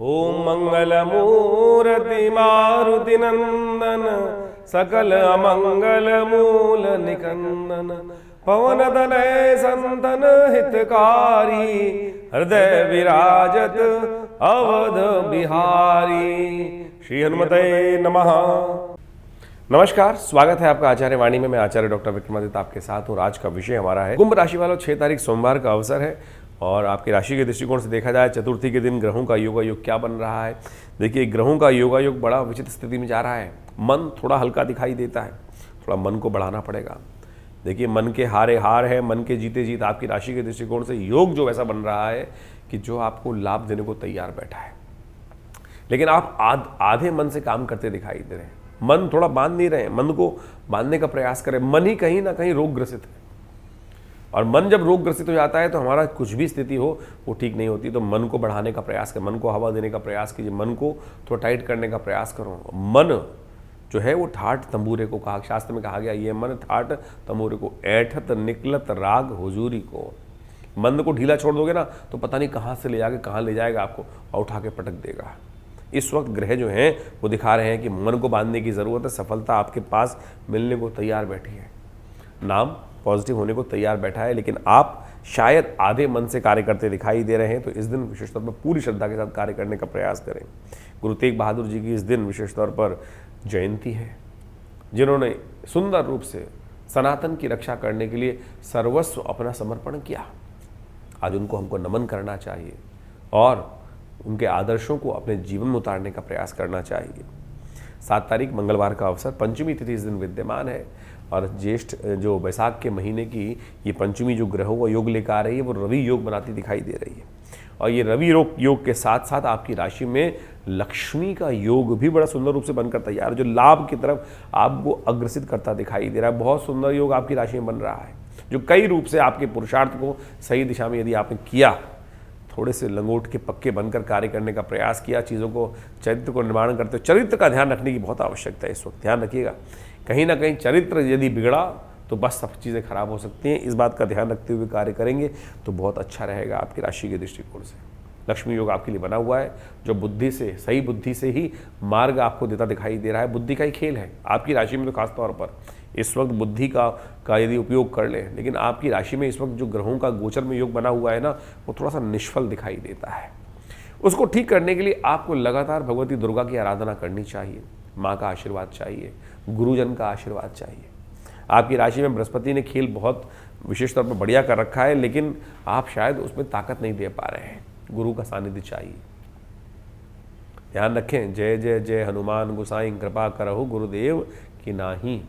ओम मंगलमूर्ति मारुति नंदन सकल अमंगल मूल निकंदन पवन तनय संतन हितकारी हृदय विराजत अवध बिहारी। श्री हनुमते नमः। नमस्कार, स्वागत है आपका आचार्य वाणी में। मैं आचार्य डॉक्टर विक्रमादित्य आपके साथ हूँ। आज का विषय हमारा है कुंभ राशि वालों, 6 तारीख सोमवार का अवसर है और आपकी राशि के दृष्टिकोण से देखा जाए चतुर्थी के दिन ग्रहों का योगायोग क्या बन रहा है। देखिए, ग्रहों का योगायोग बड़ा विचित्र स्थिति में जा रहा है। मन थोड़ा हल्का दिखाई देता है, थोड़ा मन को बढ़ाना पड़ेगा। देखिए, मन के हारे हार है, मन के जीते जीत। आपकी राशि के दृष्टिकोण से योग जो ऐसा बन रहा है कि जो आपको लाभ देने को तैयार बैठा है, लेकिन आप आधे मन से काम करते दिखाई दे रहे हैं। मन थोड़ा बांध नहीं रहे, मन को बांधने का प्रयास करें। मन ही कहीं ना कहीं रोग ग्रसित है और मन जब रोग ग्रसित हो जाता है तो हमारा कुछ भी स्थिति हो वो ठीक नहीं होती। तो मन को बढ़ाने का प्रयास करें, मन को हवा देने का प्रयास कीजिए, मन को थोड़ा टाइट करने का प्रयास करो। मन जो है वो ठाट तंबूरे को कहा, शास्त्र में कहा गया, ये मन ठाट तंबूरे को ऐठत निकलत राग हुजूरी को। मन को ढीला छोड़ दोगे ना तो पता नहीं कहाँ से ले जाके कहाँ ले जाएगा आपको और उठा के पटक देगा। इस वक्त ग्रह जो हैं वो दिखा रहे हैं कि मन को बांधने की ज़रूरत है। सफलता आपके पास मिलने को तैयार बैठी है, नाम पॉजिटिव होने को तैयार बैठा है, लेकिन आप शायद आधे मन से कार्य करते दिखाई दे रहे हैं। तो इस दिन विशेष तौर पर पूरी श्रद्धा के साथ कार्य करने का प्रयास करें। गुरु तेग बहादुर जी की इस दिन विशेष तौर पर जयंती है, जिन्होंने सुंदर रूप से सनातन की रक्षा करने के लिए सर्वस्व अपना समर्पण किया। आज उनको हमको नमन करना चाहिए और उनके आदर्शों को अपने जीवन में उतारने का प्रयास करना चाहिए। 7 तारीख मंगलवार का अवसर, पंचमी तिथि इस दिन विद्यमान है और ज्येष्ठ जो बैसाख के महीने की ये पंचमी जो ग्रहों का योग लेकर आ रही है वो रवि योग बनाती दिखाई दे रही है। और ये रवि योग के साथ साथ आपकी राशि में लक्ष्मी का योग भी बड़ा सुंदर रूप से बनकर तैयार, जो लाभ की तरफ आपको अग्रसित करता दिखाई दे रहा है। बहुत सुंदर योग आपकी राशि में बन रहा है, जो कई रूप से आपके पुरुषार्थ को सही दिशा में यदि आपने किया, थोड़े से लंगोट के पक्के बनकर कार्य करने का प्रयास किया, चीज़ों को चरित्र को निर्माण करते हो। चरित्र का ध्यान रखने की बहुत आवश्यकता है इस वक्त, ध्यान रखिएगा। कहीं ना कहीं चरित्र यदि बिगड़ा तो बस सब चीज़ें खराब हो सकती हैं। इस बात का ध्यान रखते हुए कार्य करेंगे तो बहुत अच्छा रहेगा आपकी राशि के दृष्टिकोण से। लक्ष्मी योग आपके लिए बना हुआ है, जो बुद्धि से, सही बुद्धि से ही मार्ग आपको देता दिखाई दे रहा है। बुद्धि का ही खेल है आपकी राशि में, तो खास तौर पर इस वक्त बुद्धि का यदि उपयोग कर लें। लेकिन आपकी राशि में इस वक्त जो ग्रहों का गोचर में योग बना हुआ है ना, वो थोड़ा सा निष्फल दिखाई देता है। उसको ठीक करने के लिए आपको लगातार भगवती दुर्गा की आराधना करनी चाहिए, माँ का आशीर्वाद चाहिए, गुरुजन का आशीर्वाद चाहिए। आपकी राशि में बृहस्पति ने खेल बहुत विशेष तौर पर बढ़िया कर रखा है, लेकिन आप शायद उसमें ताकत नहीं दे पा रहे हैं। गुरु का सानिध्य चाहिए, ध्यान रखें। जय जय जय हनुमान गोसाई कृपा करहु गुरुदेव की नाही।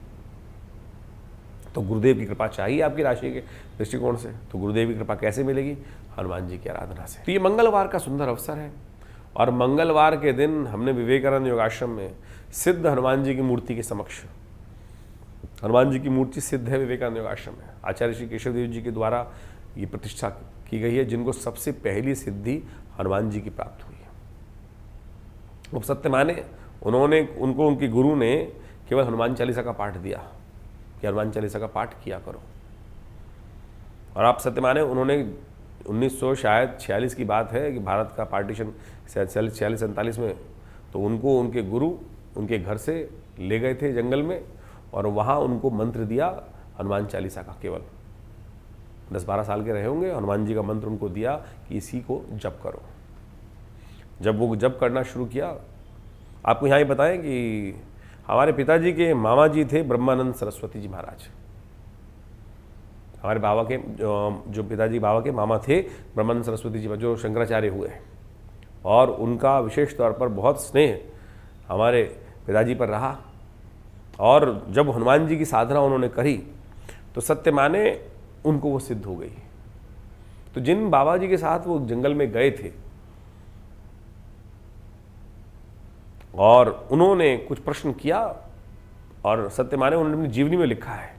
तो गुरुदेव की कृपा चाहिए आपकी राशि के दृष्टिकोण से। तो गुरुदेव की कृपा कैसे मिलेगी? हनुमान जी की आराधना से। तो ये मंगलवार का सुंदर अवसर है और मंगलवार के दिन हमने विवेकानंद योगाश्रम में सिद्ध हनुमान जी की मूर्ति के समक्ष, हनुमान जी की मूर्ति सिद्ध है विवेकानंद योगाश्रम में, आचार्य श्री केशव देव जी के द्वारा ये प्रतिष्ठा की गई है, जिनको सबसे पहली सिद्धि हनुमान जी की प्राप्त हुई है। वो सत्य माने, उनको उनके गुरु ने केवल हनुमान चालीसा का पाठ दिया कि हनुमान चालीसा का पाठ किया करो। और आप सत्य माने, उन्होंने 1946 की बात है कि भारत का पार्टीशन 46-47 में, तो उनको उनके गुरु उनके घर से ले गए थे जंगल में और वहाँ उनको मंत्र दिया हनुमान चालीसा का। केवल 10-12 साल के रहे होंगे, हनुमान जी का मंत्र उनको दिया कि इसी को जप करो। जब वो जप करना शुरू किया, आपको यहाँ ही बताएं कि हमारे पिताजी के मामा जी थे ब्रह्मानंद सरस्वती जी महाराज। हमारे बाबा के जो पिताजी बाबा के मामा थे ब्रह्मानंद सरस्वती जी, जो शंकराचार्य हुए, और उनका विशेष तौर पर बहुत स्नेह हमारे पिताजी पर रहा। और जब हनुमान जी की साधना उन्होंने करी तो सत्य माने उनको वो सिद्ध हो गई। तो जिन बाबा जी के साथ वो जंगल में गए थे और उन्होंने कुछ प्रश्न किया, और सत्य माने उन्होंने अपनी जीवनी में लिखा है,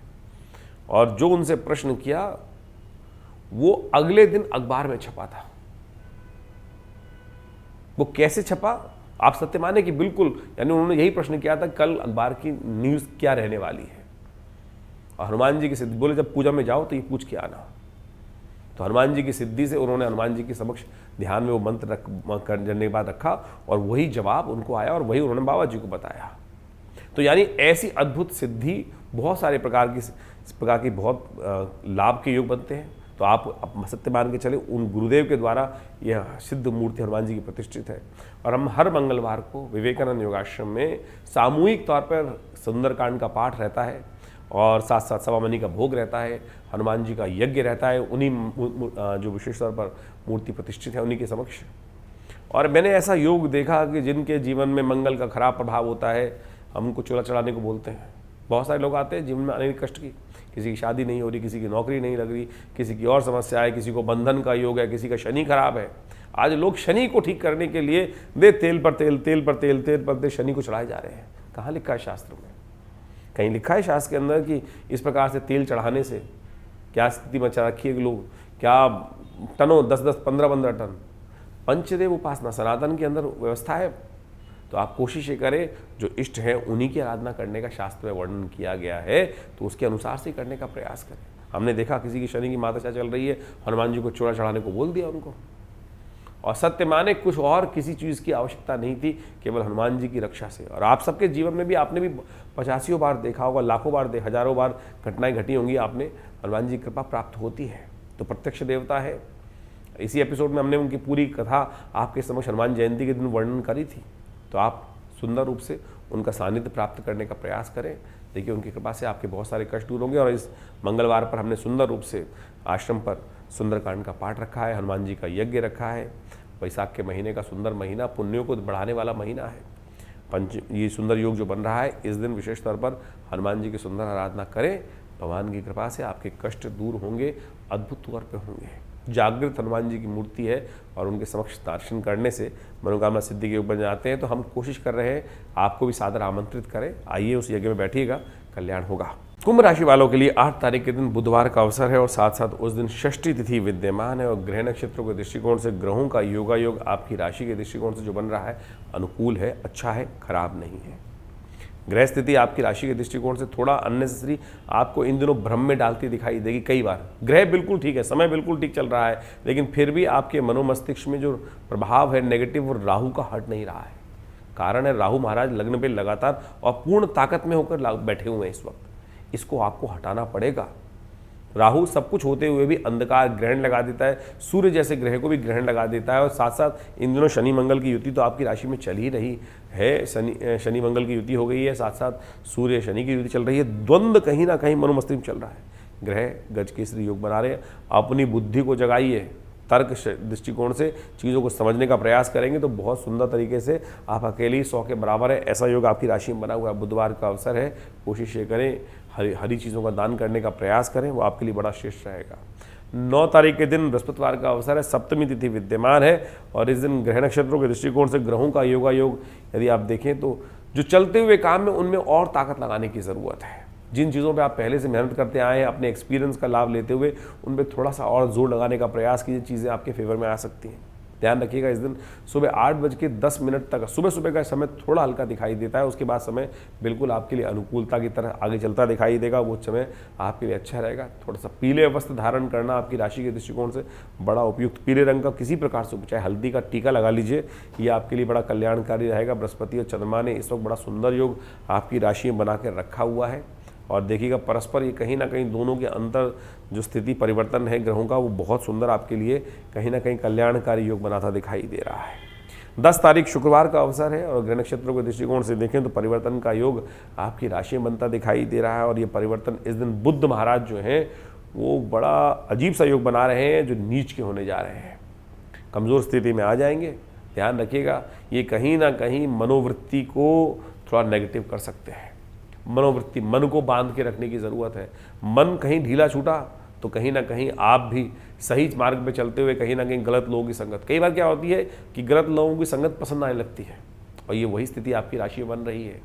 और जो उनसे प्रश्न किया वो अगले दिन अखबार में छपा था। वो कैसे छपा? आप सत्य माने कि बिल्कुल, यानी उन्होंने यही प्रश्न किया था, कल अखबार की न्यूज़ क्या रहने वाली है। और हनुमान जी की सिद्धि बोले, जब पूजा में जाओ तो ये पूछ के आना। तो हनुमान जी की सिद्धि से उन्होंने हनुमान जी के समक्ष ध्यान में वो मंत्र करने के बाद रखा और वही जवाब उनको आया और वही उन्होंने बाबा जी को बताया। तो यानी ऐसी अद्भुत सिद्धि बहुत सारे प्रकार की बहुत लाभ के योग बनते हैं। तो आप सत्य मान के चले उन गुरुदेव के द्वारा यह सिद्ध मूर्ति हनुमान जी की प्रतिष्ठित है। और हम हर मंगलवार को विवेकानंद योगाश्रम में सामूहिक तौर पर सुंदरकांड का पाठ रहता है और साथ साथ सवा मनी का भोग रहता है, हनुमान जी का यज्ञ रहता है, उन्हीं जो विशेष तौर पर मूर्ति प्रतिष्ठित है उन्हीं के समक्ष। और मैंने ऐसा योग देखा कि जिनके जीवन में मंगल का खराब प्रभाव होता है, हम उनको चूल्हा चढ़ाने को बोलते हैं। बहुत सारे लोग आते हैं जीवन में अनेक कष्ट की, किसी की शादी नहीं हो रही, किसी की नौकरी नहीं लग रही, किसी की और समस्या है, किसी को बंधन का योग है, किसी का शनि खराब है। आज लोग शनि को ठीक करने के लिए तेल पर तेल शनि को चढ़ाए जा रहे हैं। कहाँ लिखा है शास्त्र में? कहीं लिखा है शास्त्र के अंदर कि इस प्रकार से तेल चढ़ाने से क्या स्थिति मचा रखी है कि लोग क्या टनों 10-10, 15-15 टन पंचदेव उपासना सनातन के अंदर व्यवस्था है। तो आप कोशिश ये करें जो इष्ट है उन्हीं की आराधना करने का शास्त्र में वर्णन किया गया है, तो उसके अनुसार से करने का प्रयास करें। हमने देखा किसी की शनि की माता चल रही है, हनुमान जी को चूड़ा चढ़ाने को बोल दिया उनको, और सत्य माने कुछ और किसी चीज़ की आवश्यकता नहीं थी, केवल हनुमान जी की रक्षा से। और आप सबके जीवन में भी आपने भी 85 बार देखा होगा, लाखों बार, हजारों बार घटनाएं घटी होंगी, आपने हनुमान जी की कृपा प्राप्त होती है। तो प्रत्यक्ष देवता है। इसी एपिसोड में हमने उनकी पूरी कथा आपके समक्ष हनुमान जयंती के दिन वर्णन करी थी। तो आप सुंदर रूप से उनका सानिध्य प्राप्त करने का प्रयास करें। देखिए उनकी कृपा से आपके बहुत सारे कष्ट दूर होंगे। और इस मंगलवार पर हमने सुंदर रूप से आश्रम पर सुंदरकांड का पाठ रखा है, हनुमान जी का यज्ञ रखा है। वैशाख के महीने का सुंदर महीना, पुण्यों को बढ़ाने वाला महीना है। ये सुंदर योग जो बन रहा है, इस दिन विशेष तौर पर हनुमान जी की सुंदर आराधना करें। भगवान की कृपा से आपके कष्ट दूर होंगे, अद्भुत तौर पर होंगे। जागृत हनुमान जी की मूर्ति है और उनके समक्ष दर्शन करने से मनोकामना सिद्धि के योग बन जाते हैं। तो हम कोशिश कर रहे हैं आपको भी सादर आमंत्रित करें, आइए उस यज्ञ में बैठिएगा, कल्याण होगा। कुंभ राशि वालों के लिए 8 तारीख के दिन बुधवार का अवसर है और साथ साथ उस दिन षष्ठी तिथि विद्यमान है। और ग्रह नक्षत्रों के दृष्टिकोण से ग्रहों का योगायोग आपकी राशि के दृष्टिकोण से जो बन रहा है अनुकूल है, अच्छा है, खराब नहीं है। ग्रह स्थिति आपकी राशि के दृष्टिकोण से थोड़ा अननेसेसरी आपको इन दिनों भ्रम में डालती दिखाई देगी। कई बार ग्रह बिल्कुल ठीक है, समय बिल्कुल ठीक चल रहा है, लेकिन फिर भी आपके मनोमस्तिष्क में जो प्रभाव है नेगेटिव, वो राहु का हट नहीं रहा है। कारण है राहु महाराज लग्न पे लगातार और पूर्ण ताकत में होकर बैठे हुए हैं इस वक्त। इसको आपको हटाना पड़ेगा। राहु सब कुछ होते हुए भी अंधकार ग्रहण लगा देता है, सूर्य जैसे ग्रह को भी ग्रहण लगा देता है। और साथ साथ इन दिनों शनि मंगल की युति तो आपकी राशि में चल ही रही है। शनि मंगल की युति हो गई है, साथ साथ सूर्य शनि की युति चल रही है। द्वंद्व कहीं ना कहीं मनोमस्तिष्क में चल रहा है। ग्रह गज केसरी योग बना रहे हैं। अपनी बुद्धि को जगाइए, तर्क दृष्टिकोण से चीज़ों को समझने का प्रयास करेंगे तो बहुत सुंदर तरीके से आप अकेले ही 100 के बराबर है। ऐसा योग आपकी राशि में बना हुआ है। बुधवार का अवसर है, कोशिश ये करें हरी चीज़ों का दान करने का प्रयास करें, वो आपके लिए बड़ा श्रेष्ठ रहेगा। 9 तारीख के दिन बृहस्पतिवार का अवसर है, सप्तमी तिथि विद्यमान है। और इस दिन ग्रह नक्षत्रों के दृष्टिकोण से ग्रहों का योगायोग यदि आप देखें तो जो चलते हुए काम में उनमें और ताकत लगाने की ज़रूरत है। जिन चीज़ों पे आप पहले से मेहनत करते आए हैं, अपने एक्सपीरियंस का लाभ लेते हुए उन पर थोड़ा सा और जोर लगाने का प्रयास कीजिए, चीज़ें आपके फेवर में आ सकती हैं। ध्यान रखिएगा इस दिन सुबह 8:10 तक सुबह का समय थोड़ा हल्का दिखाई देता है, उसके बाद समय बिल्कुल आपके लिए अनुकूलता की तरह आगे चलता दिखाई देगा। वो समय आपके लिए अच्छा रहेगा। थोड़ा सा पीले वस्त्र धारण करना आपकी राशि के दृष्टिकोण से बड़ा उपयुक्त। पीले रंग का किसी प्रकार से चाहे हल्दी का टीका लगा लीजिए, ये आपके लिए बड़ा कल्याणकारी रहेगा। बृहस्पति और चंद्रमा ने इस वक्त बड़ा सुंदर योग आपकी राशि में बना कर रखा हुआ है। और देखिएगा परस्पर ये कहीं ना कहीं दोनों के अंतर जो स्थिति परिवर्तन है ग्रहों का, वो बहुत सुंदर आपके लिए कहीं ना कहीं कल्याणकारी योग बनाता दिखाई दे रहा है। 10 तारीख शुक्रवार का अवसर है और ग्रह नक्षत्रों के दृष्टिकोण से देखें तो परिवर्तन का योग आपकी राशि में बनता दिखाई दे रहा है। और ये परिवर्तन इस दिन बुद्ध महाराज जो हैं वो बड़ा अजीब सा योग बना रहे हैं, जो नीच के होने जा रहे हैं, कमज़ोर स्थिति में आ जाएंगे। ध्यान रखिएगा, ये कहीं ना कहीं मनोवृत्ति को थोड़ा नेगेटिव कर सकते हैं। मनोवृत्ति, मन को बांध के रखने की ज़रूरत है। मन कहीं ढीला छूटा तो कहीं ना कहीं आप भी सही मार्ग पे चलते हुए कहीं ना कहीं गलत लोगों की संगत, कई बार क्या होती है कि गलत लोगों की संगत पसंद आने लगती है, और ये वही स्थिति आपकी राशि में बन रही है।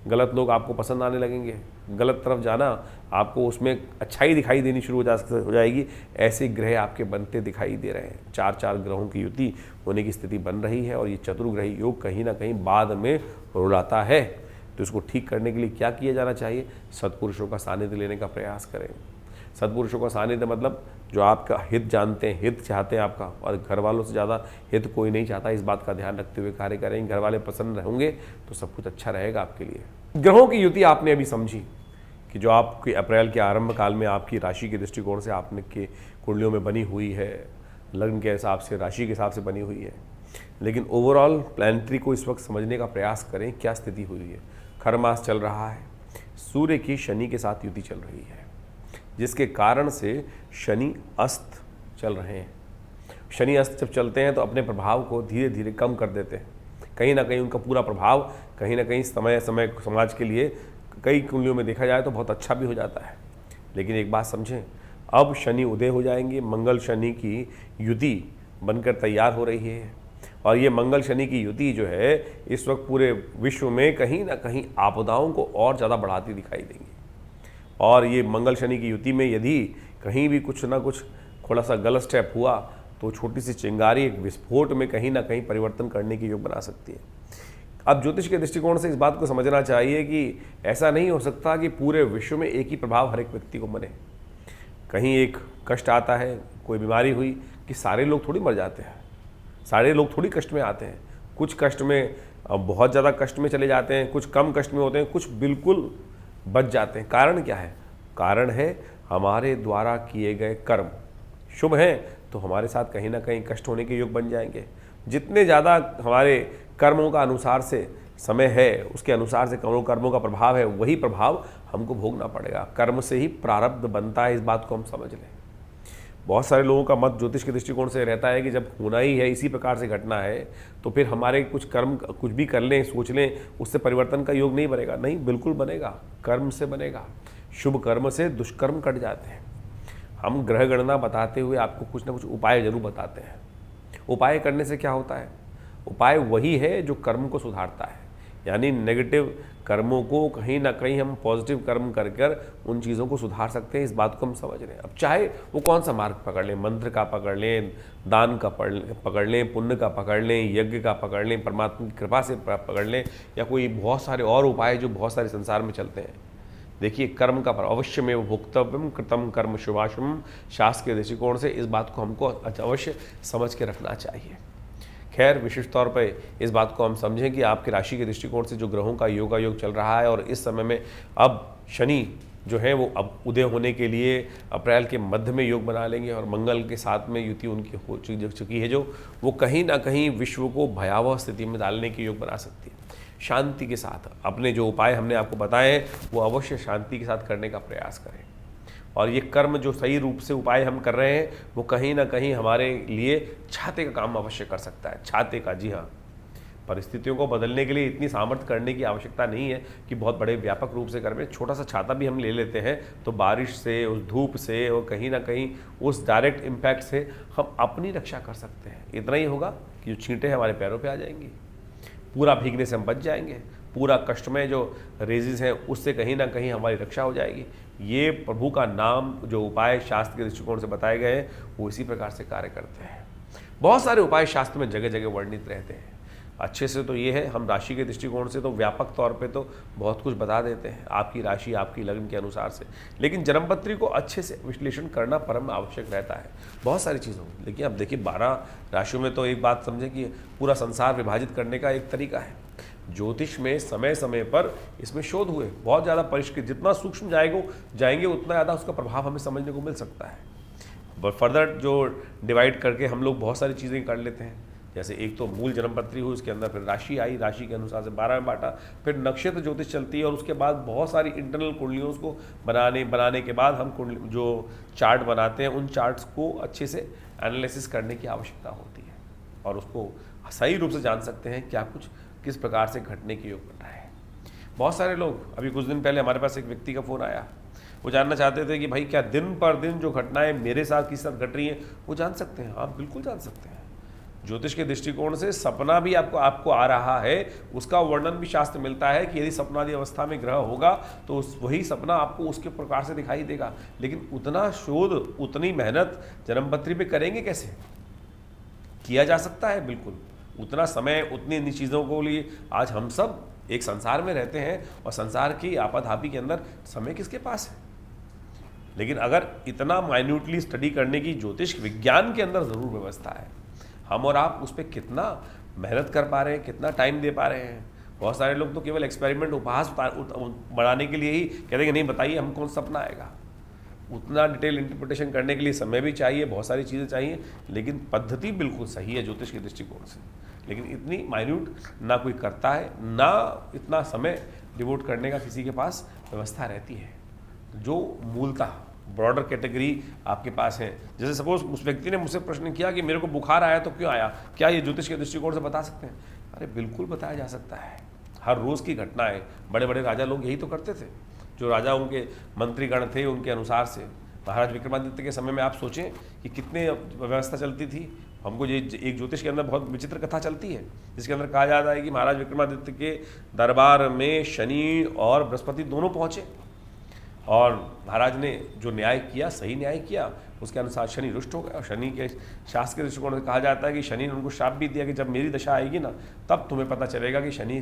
गलत लोग आपको पसंद आने लगेंगे, गलत तरफ जाना आपको उसमें अच्छाई दिखाई देनी शुरू हो जाएगी। ऐसे ग्रह आपके बनते दिखाई दे रहे हैं। 4 ग्रहों की युति होने की स्थिति बन रही है और ये चतुर्ग्रही योग कहीं ना कहीं बाद में रुलाता है। तो इसको ठीक करने के लिए क्या किया जाना चाहिए? सत्पुरुषों का सानिध्य लेने का प्रयास करें। सत्पुरुषों का सानिध्य मतलब जो आपका हित जानते हैं, हित चाहते हैं आपका, और घर वालों से ज़्यादा हित कोई नहीं चाहता। इस बात का ध्यान रखते हुए कार्य करेंगे, घर वाले प्रसन्न रहेंगे तो सब कुछ अच्छा रहेगा आपके लिए। ग्रहों की युति आपने अभी समझी कि जो आपके अप्रैल के आरंभ काल में आपकी राशि के दृष्टिकोण से आपने के कुंडलियों में बनी हुई है, लग्न के हिसाब से, राशि के हिसाब से बनी हुई है। लेकिन ओवरऑल प्लानिटरी को इस वक्त समझने का प्रयास करें, क्या स्थिति हुई है। खर मास चल रहा है, सूर्य की शनि के साथ युति चल रही है, जिसके कारण से शनि अस्त चल रहे हैं। शनि अस्त जब चलते हैं तो अपने प्रभाव को धीरे धीरे कम कर देते हैं। कहीं ना कहीं उनका पूरा प्रभाव कहीं ना कहीं समय समय समाज के लिए कई कुंडलियों में देखा जाए तो बहुत अच्छा भी हो जाता है। लेकिन एक बात समझें, अब शनि उदय हो जाएंगे, मंगल शनि की युति बनकर तैयार हो रही है। और ये मंगल शनि की युति जो है इस वक्त पूरे विश्व में कहीं ना कहीं आपदाओं को और ज़्यादा बढ़ाती दिखाई देंगी। और ये मंगल शनि की युति में यदि कहीं भी कुछ ना कुछ थोड़ा सा गलत स्टेप हुआ तो छोटी सी चिंगारी एक विस्फोट में कहीं ना कहीं परिवर्तन करने की योग बना सकती है। अब ज्योतिष के दृष्टिकोण से इस बात को समझना चाहिए कि ऐसा नहीं हो सकता कि पूरे विश्व में एक ही प्रभाव हर एक व्यक्ति को बने। कहीं एक कष्ट आता है, कोई बीमारी हुई कि सारे लोग थोड़ी मर जाते हैं, सारे लोग थोड़ी कष्ट में आते हैं। कुछ कष्ट में बहुत ज़्यादा कष्ट में चले जाते हैं, कुछ कम कष्ट में होते हैं, कुछ बिल्कुल बच जाते हैं। कारण क्या है? कारण है हमारे द्वारा किए गए कर्म। शुभ हैं तो हमारे साथ कहीं ना कहीं कष्ट होने के योग बन जाएंगे। जितने ज़्यादा हमारे कर्मों का अनुसार से समय है, उसके अनुसार से कर्मों का प्रभाव है, वही प्रभाव हमको भोगना पड़ेगा। कर्म से ही प्रारब्ध बनता है, इस बात को हम समझ लें। बहुत सारे लोगों का मत ज्योतिष के दृष्टिकोण से रहता है कि जब होना ही है, इसी प्रकार से घटना है, तो फिर हमारे कुछ कर्म कुछ भी कर लें, सोच लें, उससे परिवर्तन का योग नहीं बनेगा। नहीं, बिल्कुल बनेगा, कर्म से बनेगा। शुभ कर्म से दुष्कर्म कट जाते हैं। हम ग्रह गणना बताते हुए आपको कुछ ना कुछ उपाय जरूर बताते हैं। उपाय करने से क्या होता है? उपाय वही है जो कर्म को सुधारता है। यानी नेगेटिव कर्मों को कहीं ना कहीं हम पॉजिटिव कर्म कर कर उन चीज़ों को सुधार सकते हैं। इस बात को हम समझ रहे हैं। अब चाहे वो कौन सा मार्ग पकड़ लें, मंत्र का पकड़ लें, दान का पकड़ लें, पुण्य का पकड़ लें, यज्ञ का पकड़ लें, परमात्मा की कृपा से पकड़ लें, या कोई बहुत सारे और उपाय जो बहुत सारे संसार में चलते हैं। देखिए, कर्म का अवश्य में भोक्तव्यम कृतम कर्म शुभाशुभम, शास्त्र के दृष्टिकोण से इस बात को हमको अवश्य समझ के रखना चाहिए। खैर, विशिष्ट तौर पे इस बात को हम समझें कि आपकी राशि के दृष्टिकोण से जो ग्रहों का योगा योग चल रहा है, और इस समय में अब शनि जो है वो अब उदय होने के लिए अप्रैल के मध्य में योग बना लेंगे, और मंगल के साथ में युति उनकी हो चुकी है, जो वो कहीं ना कहीं विश्व को भयावह स्थिति में डालने के योग बना सकती है। शांति के साथ अपने जो उपाय हमने आपको बताए हैं वो अवश्य शांति के साथ करने का प्रयास करें। और ये कर्म जो सही रूप से उपाय हम कर रहे हैं वो कहीं ना कहीं हमारे लिए छाते का काम अवश्य कर सकता है। छाते का, जी हाँ, परिस्थितियों को बदलने के लिए इतनी सामर्थ्य करने की आवश्यकता नहीं है कि बहुत बड़े व्यापक रूप से करें। छोटा सा छाता भी हम ले लेते हैं तो बारिश से, उस धूप से और कहीं ना कहीं उस डायरेक्ट इम्पैक्ट से हम अपनी रक्षा कर सकते हैं। इतना ही होगा कि जो छींटे हमारे पैरों पर आ जाएंगी, पूरा भीगने से हम बच जाएंगे, पूरा कष्ट में जो रेजिस हैं उससे कहीं ना कहीं हमारी रक्षा हो जाएगी। ये प्रभु का नाम, जो उपाय शास्त्र के दृष्टिकोण से बताए गए हैं वो इसी प्रकार से कार्य करते हैं। बहुत सारे उपाय शास्त्र में जगह जगह वर्णित रहते हैं। अच्छे से तो ये है, हम राशि के दृष्टिकोण से तो व्यापक तौर पे तो बहुत कुछ बता देते हैं आपकी राशि आपकी लग्न के अनुसार से, लेकिन जन्मपत्री को अच्छे से विश्लेषण करना परम आवश्यक रहता है बहुत सारी चीज़ों में। लेकिन अब देखिए, 12 राशियों में तो एक बात समझें कि पूरा संसार विभाजित करने का एक तरीका है। ज्योतिष में समय समय पर इसमें शोध हुए, बहुत ज़्यादा परिष्कृत, जितना सूक्ष्म जाएंगे उतना ज़्यादा उसका प्रभाव हमें समझने को मिल सकता है। फर्दर जो डिवाइड करके हम लोग बहुत सारी चीज़ें कर लेते हैं। जैसे एक तो मूल जन्मपत्री हुई, उसके अंदर फिर राशि आई, राशि के अनुसार से 12 में बांटा, फिर नक्षत्र ज्योतिष चलती है, और उसके बाद बहुत सारी इंटरनल कुंडलियों को बनाने के बाद हम जो चार्ट बनाते हैं उन चार्ट्स को अच्छे से एनालिसिस करने की आवश्यकता होती है, और उसको सही रूप से जान सकते हैं क्या कुछ किस प्रकार से घटने के योग बन रहा है। बहुत सारे लोग, अभी कुछ दिन पहले हमारे पास एक व्यक्ति का फ़ोन आया, वो जानना चाहते थे कि भाई क्या दिन पर दिन जो घटनाएं मेरे साथ किस साथ घट रही हैं वो जान सकते हैं। आप बिल्कुल जान सकते हैं। ज्योतिष के दृष्टिकोण से सपना भी आपको आ रहा है, उसका वर्णन भी शास्त्र मिलता है कि यदि सपनादि अवस्था में ग्रह होगा तो वही सपना आपको उसके प्रकार से दिखाई देगा। लेकिन उतना शोध, उतनी मेहनत जन्मपत्री पे करेंगे कैसे? किया जा सकता है बिल्कुल, उतना समय उतनी चीज़ों को लिए आज हम सब एक संसार में रहते हैं, और संसार की आपाधापी के अंदर समय किसके पास है? लेकिन अगर इतना माइन्यूटली स्टडी करने की ज्योतिष विज्ञान के अंदर ज़रूर व्यवस्था है। हम और आप उस पर कितना मेहनत कर पा रहे हैं, कितना टाइम दे पा रहे हैं। बहुत सारे लोग तो केवल एक्सपेरिमेंट उपहास बढ़ाने के लिए ही कहते हैं कि नहीं बताइए हम कौन सपना आएगा। उतना डिटेल इंटरप्रिटेशन करने के लिए समय भी चाहिए, बहुत सारी चीज़ें चाहिए, लेकिन पद्धति बिल्कुल सही है ज्योतिष के दृष्टिकोण से। लेकिन इतनी माइन्यूट ना कोई करता है, ना इतना समय डिवोट करने का किसी के पास व्यवस्था रहती है। जो मूलतः ब्रॉडर कैटेगरी आपके पास है, जैसे सपोज उस व्यक्ति ने मुझसे प्रश्न किया कि मेरे को बुखार आया तो क्यों आया, क्या ये ज्योतिष के दृष्टिकोण से बता सकते हैं? अरे बिल्कुल बताया जा सकता है। हर रोज़ की घटना है। बड़े बड़े राजा लोग यही तो करते थे। जो राजाओं के मंत्रीगण थे उनके अनुसार से महाराज विक्रमादित्य के समय में आप सोचें कि कितने व्यवस्था चलती थी। हमको ये एक ज्योतिष के अंदर बहुत विचित्र कथा चलती है, जिसके अंदर कहा जाता है कि महाराज विक्रमादित्य के दरबार में शनि और बृहस्पति दोनों पहुँचे और महाराज ने जो न्याय किया, सही न्याय किया, उसके अनुसार शनि रुष्ट हो गया। और शनि के शास्त्र के दृष्टिकोण से कहा जाता है कि शनि ने उनको श्राप भी दिया कि जब मेरी दशा आएगी ना, तब तुम्हें पता चलेगा कि शनि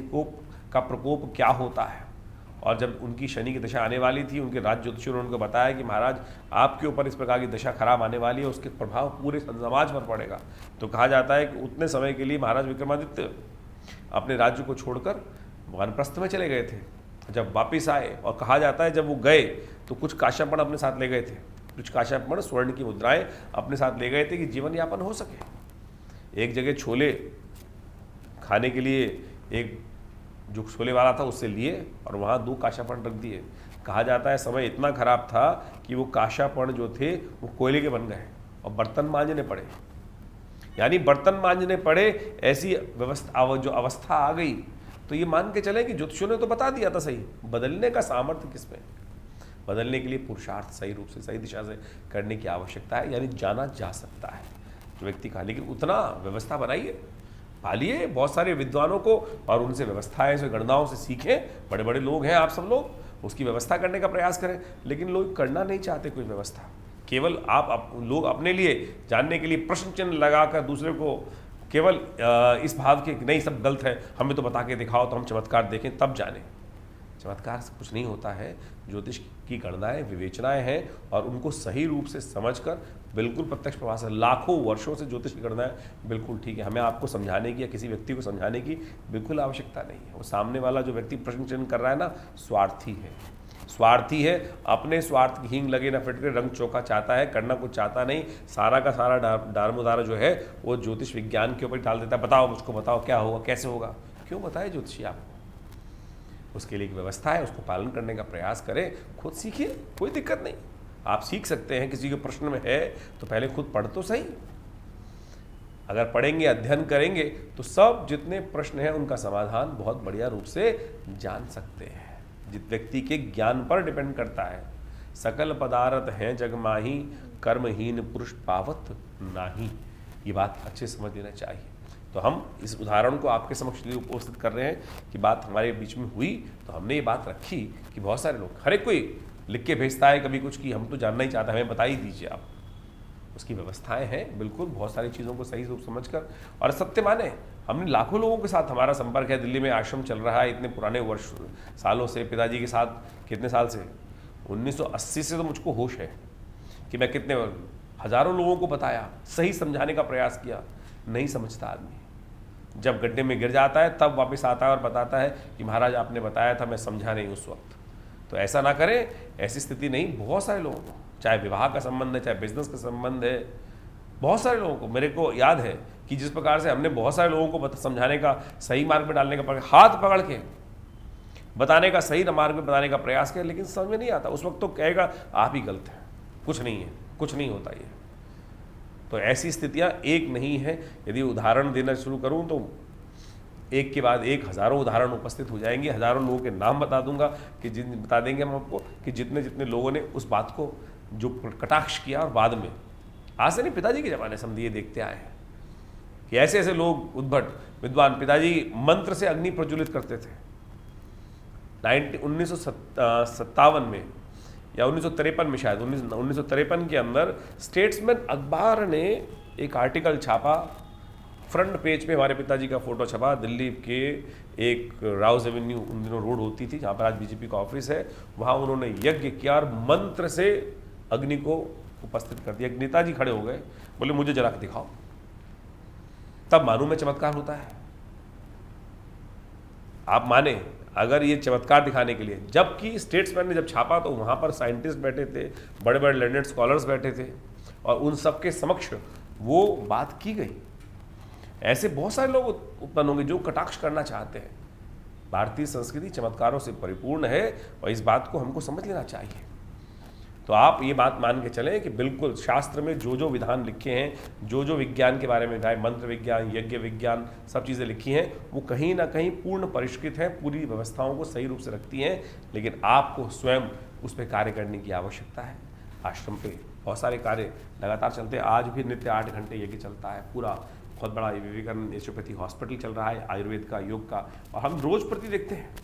का प्रकोप क्या होता है। और जब उनकी शनि की दशा आने वाली थी, उनके राज ज्योतिषियों ने उनको बताया कि महाराज आपके ऊपर इस प्रकार की दशा खराब आने वाली है, उसके प्रभाव पूरे समाज पर पड़ेगा। तो कहा जाता है कि उतने समय के लिए महाराज विक्रमादित्य अपने राज्य को छोड़कर वानप्रस्थ में चले गए थे। जब वापिस आए, और कहा जाता है जब वो गए तो कुछ काशापण अपने साथ ले गए थे, कुछ काशापण स्वर्ण की मुद्राएं अपने साथ ले गए थे कि जीवन यापन हो सके। एक जगह छोले खाने के लिए एक जो छोले वाला था उससे लिए और वहाँ 2 काशापण रख दिए। कहा जाता है समय इतना खराब था कि वो काशापण जो थे वो कोयले के बन गए और बर्तन मांजने पड़े। यानी बर्तन मांजने पड़े, ऐसी व्यवस्था जो अवस्था आ गई। तो ये मान के चले कि ज्योतिषियों ने तो बता दिया था सही, बदलने का सामर्थ्य किसमें? बदलने के लिए पुरुषार्थ सही रूप से, सही दिशा से करने की आवश्यकता है। यानी जाना जा सकता है जो व्यक्ति का, लेकिन उतना व्यवस्था बनाइए, पालिए बहुत सारे विद्वानों को और उनसे व्यवस्थाएं से, गणनाओं से सीखें। बड़े बड़े लोग हैं आप सब लोग, उसकी व्यवस्था करने का प्रयास करें। लेकिन लोग करना नहीं चाहते कोई व्यवस्था। केवल लोग अपने लिए जानने के लिए प्रश्न चिन्ह लगाकर दूसरे को केवल इस भाव के नहीं सब गलत है, हमें तो बता के दिखाओ तो हम चमत्कार देखें तब जाने। चमत्कार से कुछ नहीं होता है। ज्योतिष की गणनाएं, विवेचनाएं हैं और उनको सही रूप से समझकर बिल्कुल प्रत्यक्ष प्रभाव से, लाखों वर्षों से ज्योतिष की गणनाएं बिल्कुल ठीक है। हमें आपको समझाने की या किसी व्यक्ति को समझाने की बिल्कुल आवश्यकता नहीं है। वो सामने वाला जो व्यक्ति प्रश्न चिन्ह कर रहा है ना, स्वार्थी है, स्वार्थी है। अपने स्वार्थ की हींग लगे ना फिटके, रंग चोखा चाहता है, करना कुछ चाहता नहीं। सारा का सारा डारमुदारा जो है वो ज्योतिष विज्ञान के ऊपर डाल देता है। बताओ मुझको, बताओ क्या होगा, कैसे होगा। क्यों बताए ज्योतिषी आपको? उसके लिए एक व्यवस्था है, उसको पालन करने का प्रयास करें। खुद सीखिए, कोई दिक्कत नहीं। आप सीख सकते हैं। किसी के प्रश्न में है तो पहले खुद पढ़ तो सही। अगर पढ़ेंगे, अध्ययन करेंगे तो सब जितने प्रश्न हैं उनका समाधान बहुत बढ़िया रूप से जान सकते हैं। जिस व्यक्ति के ज्ञान पर डिपेंड करता है। सकल पदार्थ हैं जग माही, कर्महीन पुरुष पावत नाही। ये बात अच्छे समझ लेना चाहिए। तो हम इस उदाहरण को आपके समक्ष लिए उपस्थित कर रहे हैं कि बात हमारे बीच में हुई तो हमने ये बात रखी कि बहुत सारे लोग, हर एक कोई लिख के भेजता है कभी कुछ कि हम तो जानना ही चाहते हैं, हमें बता ही दीजिए आप। उसकी व्यवस्थाएं हैं बिल्कुल, बहुत सारी चीज़ों को सही रूप समझकर। और सत्य माने, हमने लाखों लोगों के साथ हमारा संपर्क है। दिल्ली में आश्रम चल रहा है इतने पुराने वर्ष सालों से, पिताजी के साथ कितने साल से, 1980 से तो मुझको होश है कि मैं कितने हजारों लोगों को बताया, सही समझाने का प्रयास किया। नहीं समझता आदमी, जब गड्ढे में गिर जाता है तब वापस आता है और बताता है कि महाराज आपने बताया था, मैं समझा नहीं उस वक्त। तो ऐसा ना करें, ऐसी स्थिति नहीं। बहुत सारे लोगों को, चाहे विवाह का संबंध है, चाहे बिजनेस का संबंध है, बहुत सारे लोगों को, मेरे को याद है कि जिस प्रकार से हमने बहुत सारे लोगों को समझाने का, सही मार्ग में डालने का, हाथ पकड़ के बताने का, सही मार्ग में बताने का प्रयास किया, लेकिन समझ में नहीं आता। उस वक्त तो कहेगा आप ही गलत हैं, कुछ नहीं है, कुछ नहीं होता ये। तो ऐसी स्थितियां एक नहीं है। यदि उदाहरण देना शुरू करूं तो एक के बाद एक हजारों उदाहरण उपस्थित हो जाएंगे। हजारों लोगों के नाम बता दूंगा कि बता देंगे हम आपको कि जितने जितने लोगों ने उस बात को जो कटाक्ष किया, और बाद में, आज से नहीं, पिताजी के ज़माने से हम ये देखते आए हैं कि ऐसे ऐसे लोग उद्भट विद्वान, पिताजी मंत्र से अग्नि प्रज्वलित करते थे। 1957 में या 1953 में, शायद 1953 के अंदर स्टेट्समैन अखबार ने एक आर्टिकल छापा। फ्रंट पेज पे हमारे पिताजी का फोटो छपा। दिल्ली के एक राउज एवेन्यू उन दिनों रोड होती थी, जहाँ पर आज बीजेपी का ऑफिस है, वहाँ उन्होंने यज्ञ किया और मंत्र से अग्नि को उपस्थित कर दिया। नेताजी खड़े हो गए, बोले मुझे जला के दिखाओ, तब मालूम में चमत्कार होता है। आप माने अगर ये चमत्कार दिखाने के लिए, जबकि स्टेट्समैन ने जब छापा तो वहाँ पर साइंटिस्ट बैठे थे, बड़े बड़े लर्नेड स्कॉलर्स बैठे थे, और उन सबके समक्ष वो बात की गई। ऐसे बहुत सारे लोग उत्पन्न होंगे जो कटाक्ष करना चाहते हैं। भारतीय संस्कृति चमत्कारों से परिपूर्ण है और इस बात को हमको समझ लेना चाहिए। तो आप ये बात मान के चलें कि बिल्कुल शास्त्र में जो जो विधान लिखे हैं, जो जो विज्ञान के बारे में चाहे मंत्र विज्ञान, यज्ञ विज्ञान, सब चीज़ें लिखी हैं, वो कहीं ना कहीं पूर्ण परिष्कृत हैं, पूरी व्यवस्थाओं को सही रूप से रखती हैं, लेकिन आपको स्वयं उस पर कार्य करने की आवश्यकता है। आश्रम पे बहुत सारे कार्य लगातार चलते हैं। आज भी नित्य 8 घंटे यज्ञ चलता है, पूरा बहुत बड़ा विवेकानंद नेचुरोपैथी हॉस्पिटल चल रहा है, आयुर्वेद का, योग का, और हम रोज़ प्रति देखते हैं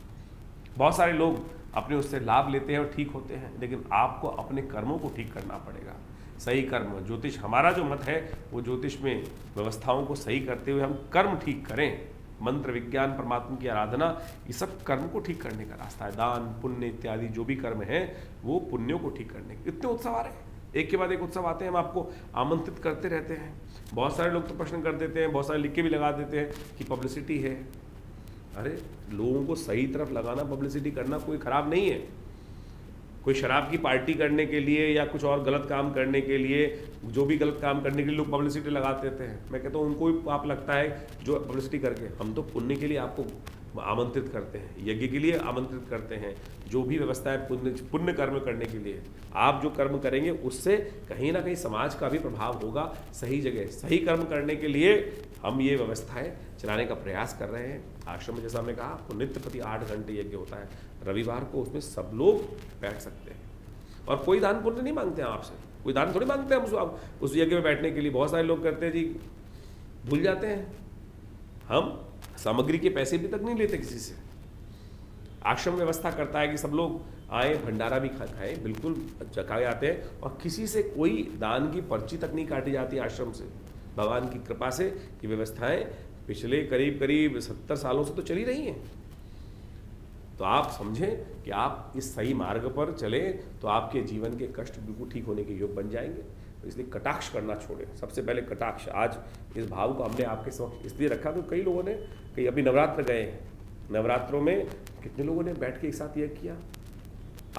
बहुत सारे लोग अपने उससे लाभ लेते हैं और ठीक होते हैं। लेकिन आपको अपने कर्मों को ठीक करना पड़ेगा, सही कर्म। ज्योतिष, हमारा जो मत है वो ज्योतिष में व्यवस्थाओं को सही करते हुए हम कर्म ठीक करें। मंत्र विज्ञान, परमात्मा की आराधना, ये सब कर्म को ठीक करने का रास्ता है। दान पुण्य इत्यादि जो भी कर्म है वो पुण्यों को ठीक करने के। इतने उत्सव आ रहे हैं, एक के बाद एक उत्सव आते हैं, हम आपको आमंत्रित करते रहते हैं। बहुत सारे लोग तो प्रश्न कर देते हैं, बहुत सारे लिख के भी लगा देते हैं कि पब्लिसिटी है। अरे लोगों को सही तरफ लगाना, पब्लिसिटी करना कोई खराब नहीं है। कोई शराब की पार्टी करने के लिए या कुछ और गलत काम करने के लिए, जो भी गलत काम करने के लिए लोग पब्लिसिटी लगा देते हैं, मैं कहता हूँ उनको ही पाप लगता है जो पब्लिसिटी करके। हम तो पुण्य के लिए आपको आमंत्रित करते हैं, यज्ञ के लिए आमंत्रित करते हैं, जो भी व्यवस्था है पुण्य कर्म करने के लिए। आप जो कर्म करेंगे उससे कहीं ना कहीं समाज का भी प्रभाव होगा। सही जगह सही कर्म करने के लिए हम ये व्यवस्थाएं चलाने का प्रयास कर रहे हैं। आश्रम में जैसा हमने कहा, आपको नित्य प्रति 8 घंटे यज्ञ होता है। रविवार को उसमें सब लोग बैठ सकते हैं और कोई दान पुण्य नहीं मांगते हैं आपसे, कोई दान थोड़ी मांगते हैं हम उस यज्ञ में बैठने के लिए। बहुत सारे लोग करते हैं जी, भूल जाते हैं, हम सामग्री के पैसे भी तक नहीं लेते किसी से। आश्रम व्यवस्था करता है कि सब लोग आए, भंडारा भी खाएं, बिल्कुल जगाए आते हैं, और किसी से कोई दान की पर्ची तक नहीं काटी जाती आश्रम से। भगवान की कृपा से ये व्यवस्थाएं पिछले करीब 70 सालों से तो चली रही हैं। तो आप समझें कि आप इस सही मार्ग पर चलें तो आपके जीवन के कष्ट बिल्कुल ठीक होने के योग बन जाएंगे। तो इसलिए कटाक्ष करना छोड़ें। सबसे पहले कटाक्ष, आज इस भाव को हमने आपके समक्ष इसलिए रखा तो कई लोगों ने, कई अभी नवरात्र गए हैं, नवरात्रों में कितने लोगों ने बैठ के एक साथ यज्ञ किया,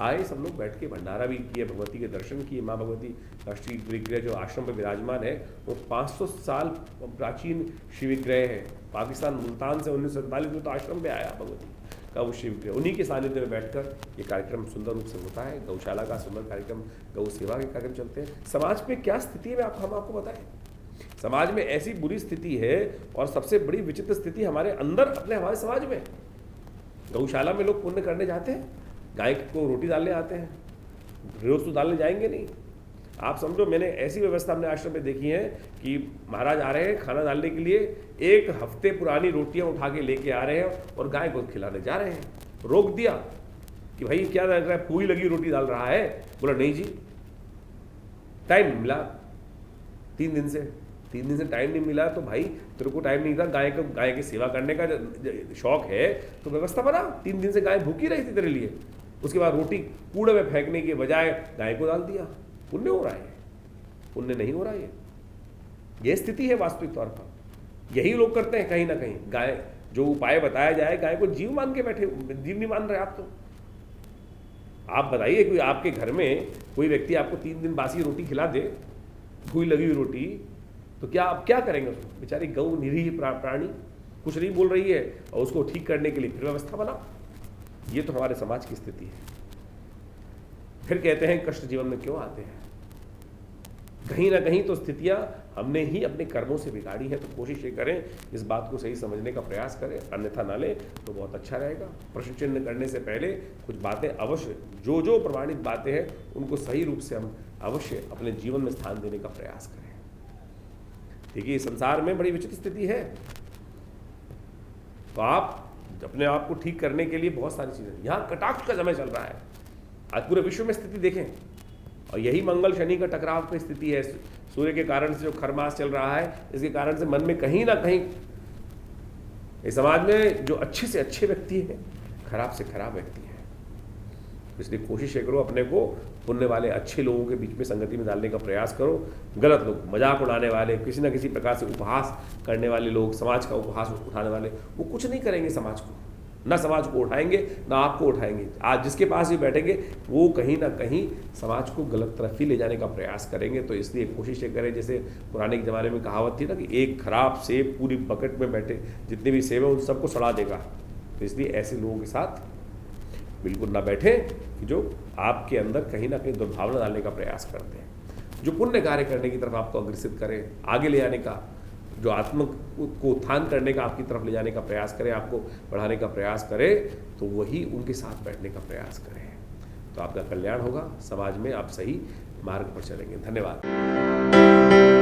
आए सब लोग बैठ के भंडारा भी किए, भगवती के दर्शन किए। माँ भगवती का श्री विग्रह जो आश्रम में विराजमान है वो 500 साल प्राचीन शिव विग्रह है। पाकिस्तान मुल्तान से 1947 में तो आश्रम में आया भगवती का वो शिव विग्रह। उन्हीं के सानिध्य में बैठकर ये कार्यक्रम सुंदर रूप से होता है। गौशाला का सुंदर कार्यक्रम, गौ सेवा के कार्यक्रम चलते हैं। समाज में क्या स्थिति है हम आपको बताएं। समाज में ऐसी बुरी स्थिति है, और सबसे बड़ी विचित्र स्थिति हमारे अंदर, हमारे समाज में। गौशाला में लोग पुण्य करने जाते हैं, गाय को रोटी डालने आते हैं, रोज तो डालने जाएंगे नहीं। आप समझो, मैंने ऐसी व्यवस्था अपने आश्रम में देखी है कि महाराज आ रहे हैं खाना डालने के लिए, 1 हफ्ते पुरानी रोटियां उठा के लेके आ रहे हैं और गाय को खिलाने जा रहे हैं। रोक दिया कि भाई क्या लग रहा है, पूरी लगी रोटी डाल रहा है? बोला नहीं जी, टाइम मिला 3 दिन से। 3 दिन से टाइम नहीं मिला तो भाई तेरे को टाइम नहीं था, गाय की सेवा करने का शौक है तो व्यवस्था बना। 3 दिन से गाय भूखी रही थी तेरे लिए, उसके बाद रोटी कूड़े में फेंकने के बजाय गाय को डाल दिया। पुण्य हो रहा है? पुण्य नहीं हो रहा है। यह स्थिति है वास्तविक तौर पर। यही लोग करते हैं कहीं ना कहीं। गाय, जो उपाय बताया जाए, गाय को जीव मान के बैठे, जीव नहीं मान रहे आप। तो आप बताइए, कोई आपके घर में कोई व्यक्ति आपको 3 दिन बासी रोटी खिला दे, भूई लगी हुई रोटी, तो क्या आप क्या करेंगे उसको? बेचारी गौ निरीह प्राणी कुछ नहीं बोल रही है, और उसको ठीक करने के लिए फिर व्यवस्था बना। ये तो हमारे समाज की स्थिति है। फिर कहते हैं कष्ट जीवन में क्यों आते हैं? कहीं ना कहीं तो स्थितियां हमने ही अपने कर्मों से बिगाड़ी है। तो कोशिश ये करें, इस बात को सही समझने का प्रयास करें, अन्यथा ना लें तो बहुत अच्छा रहेगा। प्रश्न चिन्ह करने से पहले कुछ बातें अवश्य, जो प्रमाणित बातें हैं उनको सही रूप से हम अवश्य अपने जीवन में स्थान देने का प्रयास करें। देखिए, संसार में बड़ी विचित्र स्थिति है, तो आप अपने आप को ठीक करने के लिए बहुत सारी चीजें। यहाँ कटाक्ष का समय चल रहा है, आज पूरे विश्व में स्थिति देखें, और यही मंगल शनि का टकराव की स्थिति है। सूर्य के कारण से जो खरमास चल रहा है, इसके कारण से मन में कहीं ना कहीं इस समाज में जो अच्छे से अच्छे व्यक्ति हैं, खराब से खराब व्यक्ति हैं। इसलिए कोशिश ये करो अपने को पुण्य वाले अच्छे लोगों के बीच में संगति में डालने का प्रयास करो। गलत लोग, मजाक उड़ाने वाले, किसी न किसी प्रकार से उपहास करने वाले लोग, समाज का उपहास उठाने वाले, वो कुछ नहीं करेंगे समाज को, ना समाज को उठाएंगे ना आपको उठाएंगे। आज जिसके पास भी बैठेंगे वो कहीं ना कहीं समाज को गलत तरफ ही ले जाने का प्रयास करेंगे। तो इसलिए कोशिश ये करें, जैसे पुराने के ज़माने में कहावत थी ना कि एक खराब सेब पूरी बकेट में बैठे जितने भी सेब हैं उन सबको सड़ा देगा। तो इसलिए ऐसे लोगों के साथ बिल्कुल ना बैठें कि जो आपके अंदर कहीं ना कहीं दुर्भावना डालने का प्रयास करते हैं, जो पुण्य कार्य करने की तरफ आपको अग्रसित करें, आगे ले जाने का, जो आत्म को उत्थान करने का आपकी तरफ ले जाने का प्रयास करें, आपको बढ़ाने का प्रयास करें, तो वही उनके साथ बैठने का प्रयास करें। तो आपका कल्याण होगा, समाज में आप सही मार्ग पर चलेंगे। धन्यवाद।